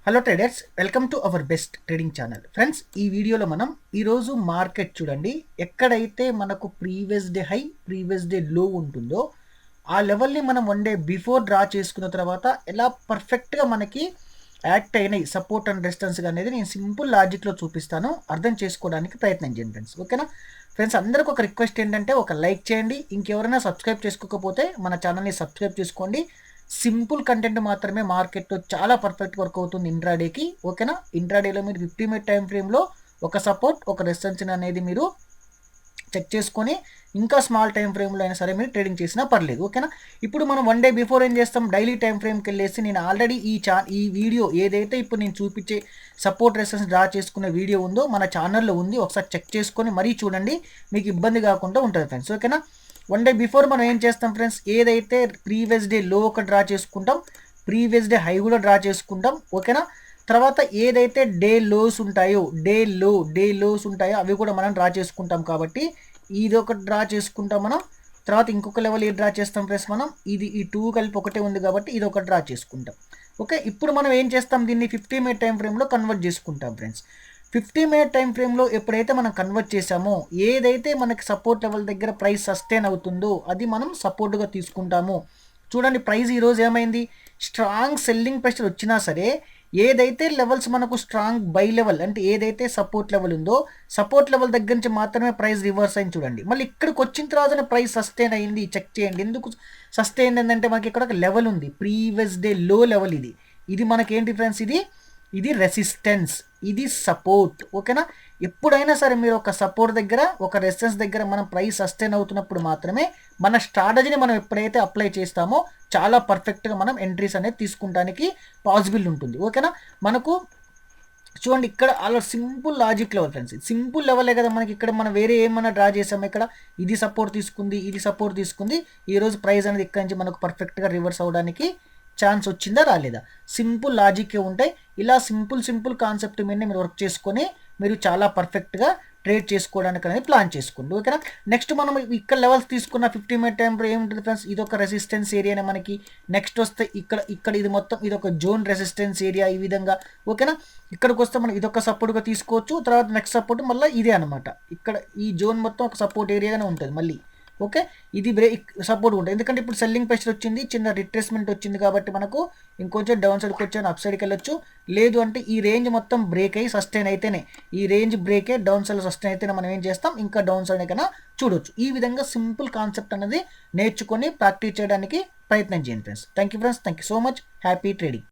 Hello traders, welcome to our best trading channel. Friends, ఈ వీడియోలో మనం ఈరోజు మార్కెట్ చూడండి, ఎక్కడైతే మనకు previous day high previous day లో ఉంటుందో ఆ లెవెల్ని మనం వన్ డే బిఫోర్ డ్రా చేసుకున్న తర్వాత ఎలా పర్ఫెక్ట్గా మనకి యాక్ట్ అయినాయి సపోర్ట్ అండ్ రెసిస్టెన్స్ అనేది నేను సింపుల్ లాజిక్లో చూపిస్తాను. అర్థం చేసుకోవడానికి ప్రయత్నం చేయండి ఫ్రెండ్స్. ఓకేనా ఫ్రెండ్స్, అందరికీ ఒక రిక్వెస్ట్ ఏంటంటే ఒక లైక్ చేయండి. ఇంకెవరైనా సబ్స్క్రైబ్ చేసుకోకపోతే మన ఛానల్ని సబ్స్క్రైబ్ చేసుకోండి. సింపుల్ కంటెంట్ మాత్రమే మార్కెట్లో చాలా పర్ఫెక్ట్ వర్క్ అవుతుంది ఇంట్రాడేకి. ఓకేనా, ఇంట్రాడేలో మీరు 50 మినిట్ టైం ఫ్రేమ్లో ఒక సపోర్ట్ ఒక రెసిస్టెన్స్ అనేది మీరు చెక్ చేసుకొని ఇంకా స్మాల్ టైం ఫ్రేమ్లో అయినా సరే మీరు ట్రేడింగ్ చేసినా పర్లేదు. ఓకేనా, ఇప్పుడు మనం వన్ డే బిఫోర్ ఏం చేస్తాం, డైలీ టైం ఫ్రేమ్కి వెళ్ళేసి నేను ఆల్రెడీ ఈ వీడియో ఏదైతే ఇప్పుడు నేను చూపించే సపోర్ట్ రెసిస్టెన్స్ డ్రా చేసుకునే వీడియో ఉందో మన ఛానల్లో ఉంది. ఒకసారి చెక్ చేసుకొని మరీ చూడండి, మీకు ఇబ్బంది కాకుండా ఉంటుంది ఫ్రెండ్స్. ఓకేనా, వన్ డే బిఫోర్ మనం ఏం చేస్తాం ఫ్రెండ్స్, ఏదైతే ప్రీవియస్ డే లో ఒక డ్రా చేసుకుంటాం, ప్రీవియస్ డే హై కూడా డ్రా చేసుకుంటాం. ఓకేనా, తర్వాత ఏదైతే డే లోస్ ఉంటాయో డే లోస్ ఉంటాయో అవి కూడా మనం డ్రా చేసుకుంటాం. కాబట్టి ఇది ఒక డ్రా చేసుకుంటాం మనం. తర్వాత ఇంకొక లెవెల్ ఏ డ్రా చేస్తాం ఫ్రెండ్స్, మనం ఈ టూ కలిపి ఒకటే ఉంది కాబట్టి ఇది ఒక డ్రా చేసుకుంటాం. ఓకే, ఇప్పుడు మనం ఏం చేస్తాం, దీన్ని 50 మినిట్ టైం ఫ్రేమ్లో కన్వర్ట్ చేసుకుంటాం ఫ్రెండ్స్. 50 మినిట్ టైం ఫ్రేమ్లో ఎప్పుడైతే మనం కన్వర్ట్ చేసామో, ఏదైతే మనకి సపోర్ట్ లెవెల్ దగ్గర ప్రైస్ సస్టైన్ అవుతుందో అది మనం సపోర్ట్గా తీసుకుంటాము. చూడండి, ప్రైస్ ఈరోజు ఏమైంది, స్ట్రాంగ్ సెల్లింగ్ ప్రెషర్ వచ్చినా సరే ఏదైతే లెవెల్స్ మనకు స్ట్రాంగ్ బై లెవెల్ అంటే ఏదైతే సపోర్ట్ లెవెల్ ఉందో సపోర్ట్ లెవెల్ దగ్గర నుంచి మాత్రమే ప్రైస్ రివర్స్ అయింది. చూడండి, మళ్ళీ ఇక్కడికి వచ్చిన తర్వాత ప్రైస్ సస్టైన్ అయింది. చెక్ చేయండి ఎందుకు సస్టైన్ అయిందంటే మనకి ఇక్కడ ఒక లెవెల్ ఉంది, ప్రీవియస్ డే లో లెవెల్. ఇది మనకేంటి ఫ్రెండ్స్, ఇది రెసిస్టెన్స్, ఇది సపోర్ట్. ఓకేనా, ఎప్పుడైనా సరే మీరు ఒక సపోర్ట్ దగ్గర ఒక రెసిస్టెన్స్ దగ్గర మనం ప్రైస్ సస్టైన్ అవుతున్నప్పుడు మాత్రమే మన స్ట్రాటజీని మనం ఎప్పుడైతే అప్లై చేస్తామో చాలా పర్ఫెక్ట్గా మనం ఎంట్రీస్ అనేది తీసుకుంటానికి పాసిబుల్ ఉంటుంది. ఓకేనా, మనకు చూడండి ఇక్కడ అలా simple logic level friends, simple లెవెలే కదా మనకి. ఇక్కడ మనం వేరే ఏమన్నా డ్రా చేసాము, ఇక్కడ ఇది సపోర్ట్ తీసుకుంది, ఇది సపోర్ట్ తీసుకుంది. ఈరోజు ప్రైస్ అనేది ఇక్కడ నుంచి మనకు పర్ఫెక్ట్గా రివర్స్ అవడానికి ఛాన్స్ వచ్చిందా రాలేదా, సింపుల్ లాజిక్కే ఉంటాయి. ఇలా సింపుల్ కాన్సెప్ట్ మీద మీరు వర్క్ చేసుకొని మీరు చాలా పర్ఫెక్ట్గా ట్రేడ్ చేసుకోవడానికి అనేది ప్లాన్ చేసుకోండి. ఓకేనా, నెక్స్ట్ మనం ఇక్కడ లెవెల్స్ తీసుకున్న 50 మినిట్ టైం ఏముంటుంది ఫ్రెండ్స్, ఇది ఒక రెసిస్టెన్స్ ఏరియానే మనకి. నెక్స్ట్ వస్తే ఇక్కడ ఇది మొత్తం ఇది ఒక జోన్ రెసిస్టెన్స్ ఏరియా ఈ విధంగా. ఓకేనా, ఇక్కడికి వస్తే మనం ఇదొక సపోర్ట్గా తీసుకోవచ్చు. తర్వాత నెక్స్ట్ సపోర్ట్ మళ్ళీ ఇదే అనమాట. ఇక్కడ ఈ జోన్ మొత్తం ఒక సపోర్ట్ ఏరియాగానే ఉంటుంది మళ్ళీ. ఓకే, ఇది బ్రేక్ సపోర్ట్ ఉంటుంది, ఎందుకంటే ఇప్పుడు సెల్లింగ్ ప్రెషర్ వచ్చింది, చిన్న రిట్రేస్మెంట్ వచ్చింది కాబట్టి మనకు ఇంకొంచెం డౌన్ సైడ్కి వచ్చాను, అప్ సైడ్కి వెళ్ళొచ్చు. లేదు అంటే ఈ రేంజ్ మొత్తం బ్రేక్ అయ్యి సస్టైన్ అయితేనే, ఈ రేంజ్ బ్రేక్ అయ్యి డౌన్ సైడ్ సస్టైన్ అయితేనే మనం ఏం చేస్తాం, ఇంకా డౌన్ సైడ్ కన్నా చూడొచ్చు. ఈ విధంగా సింపుల్ కాన్సెప్ట్ అనేది నేర్చుకొని ప్రాక్టీస్ చేయడానికి ప్రయత్నం చేయండి friends. Thank you friends, thank you so much. Happy trading.